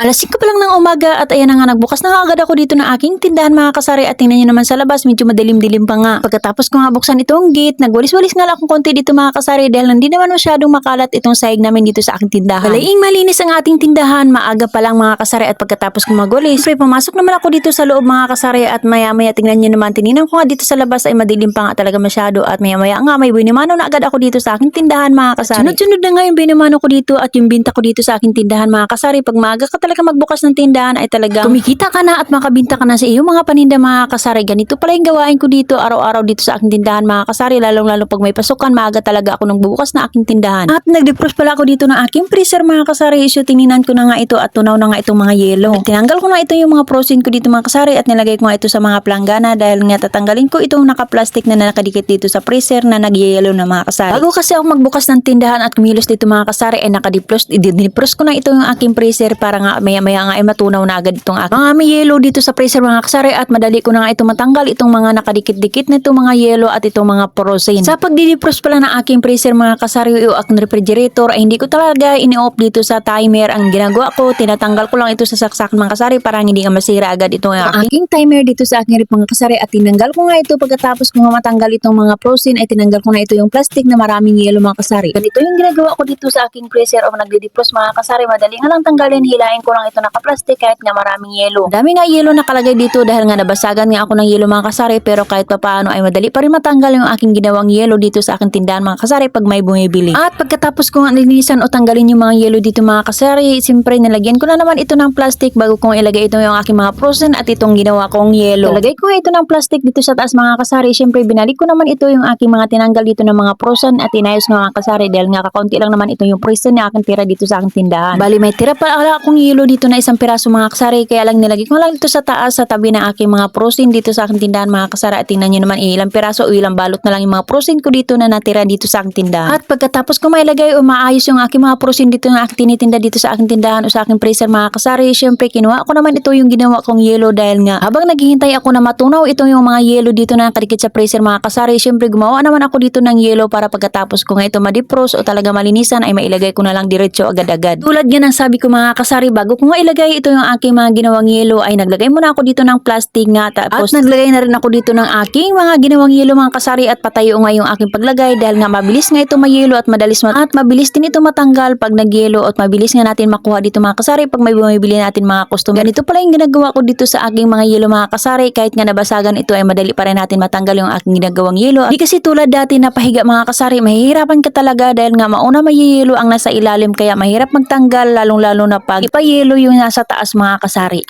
5 pa lang ng umaga at ayan na nga nagbukas na nga agad ako dito ng aking tindahan mga kasari at tingnan nyo naman sa labas medyo madilim-dilim pa nga. Pagkatapos ko nga buksan itong gate, nagwalis-walis nga lang akong konti dito mga kasari dahil hindi naman masyadong makalat itong sahig namin dito sa aking tindahan. Balaing malinis ang ating tindahan, maaga pa lang mga kasari at pagkatapos ko magwalis, pumasok naman ako dito sa loob mga kasari at maya-maya tingnan nyo naman, tininan ko nga dito sa labas ay madilim pa nga talaga masyado at maya-maya nga may binimano na agad ako dito sa aking tindahan mga kasari. Sunod-sunod na nga yung binimano ko dito at yung binta ko dito sa aking tindahan mga kasari. Pag maaga ka talaga magbukas ng tindahan ay talaga kumikita ka na at makabinta ka na sa iyong mga paninda mga kasari. Ganito pala yung gawain ko dito araw-araw dito sa aking tindahan mga kasari, lalong-lalo pag may pasukan, maaga talaga ako nang bubukas na aking tindahan. At nag-defrost pala ako dito ng aking freezer mga kasari. So tininan ko na nga ito at tunaw na nga itong mga yelo. At tinanggal ko na ito yung mga frozen ko dito mga kasari at nilagay ko nga ito sa mga planggana dahil nga tatanggalin ko itong naka-plastic na nakadikit dito sa freezer na nag-yelo na mga kasari. Bago kasi ako magbukas ng tindahan at kumilos dito mga kasari ay naka-defrost ko na ito yung aking freezer para nga maya-maya nga ay matunaw na agad itong aking mga may yelo dito sa freezer mga kasari at madali ko na nga ito matanggal itong mga nakadikit-dikit na itong mga yelo at itong mga frozen. Sa pagdi-defrost pala ng aking freezer mga kasari o aking refrigerator ay hindi ko talaga ini-off dito sa timer. Ang ginagawa ko, tinatanggal ko lang ito sa saksak mga kasari para hindi nga masira agad itong aking timer dito sa aking ref mga kasari at tinanggal ko nga ito pagkatapos ko nga matanggal itong mga frozen ay tinanggal ko na ito yung plastic na maraming yelo mga kasari. Ganito yung ginagawa ko dito sa aking freezer o nagdi-defrost mga kasari. Madali nga lang tanggalin, hilain ko lang ito naka-plastic kahit nga maraming yelo. Dami nga yelo nakalagay dito dahil nga nabasagan nga ako ng yelo mga kasari, pero kahit papaano ay madali pa rin matanggal yung aking ginawang yelo dito sa aking tindahan mga kasari pag may bumibili. At pagkatapos ko nga nilinisan o tanggalin yung mga yelo dito mga kasari, siyempre nilagyan ko na naman ito ng plastic bago kong ilagay ito yung aking mga frozen at itong ginawa kong yelo. Nilagay ko ito ng plastic dito sa taas mga kasari. Siyempre binalik ko naman ito yung aking mga tinanggal dito ng mga frozen at inayos nga mga kasari dahil nga kakaunti lang naman ito yung frozen na aking tira dito sa aking tindahan. Bali may tira pa akong yelo dito na isang piraso mga kasari, kaya lang nilagay ko lang dito sa taas sa tabi ng aking mga frozen dito sa aking tindahan mga kasari at tingnan nyo naman ilang piraso o ilang balot na lang yung mga frozen ko dito na natira dito sa aking tindahan. At pagkatapos ko mailagay o maayos yung aking mga frozen dito na aking tinitinda dito sa aking tindahan o sa aking freezer mga kasari, syempre kinuha ko naman ito yung ginawa kong yelo dahil nga habang naghihintay ako na matunaw ito yung mga yelo dito na nakadikit sa freezer mga kasari, syempre gumawa naman ako dito ng yelo para pagkatapos ko nga ito ma-defrost o talaga malinisan ay mailagay ko na lang diretso agad-agad. Tulad nga ng sabi ko mga kasari, bago ko nga ilagay ito yung aking mga ginawang yelo ay naglagay muna ako dito ng plastic nga tapos at naglagay na rin ako dito ng aking mga ginawang yelo mga kasari at patayo nga yung aking paglagay dahil nga mabilis nga ito mayelo at mabilis din ito matanggal pag nagyelo at mabilis nga natin makuha dito mga kasari pag may bumibili natin mga customer. Ganito pala yung ginagawa ko dito sa aking mga yelo mga kasari, kahit nga nabasagan ito ay madali pa rin natin matanggal yung aking ginagawang yelo. Hindi kasi tulad dati na pahiga mga kasari, mahihirapan ka talaga dahil nga mauna may yelo ang nasa ilalim kaya mahirap magtanggal lalong-lalo na pag ipayelo yung nasa taas mga kasari.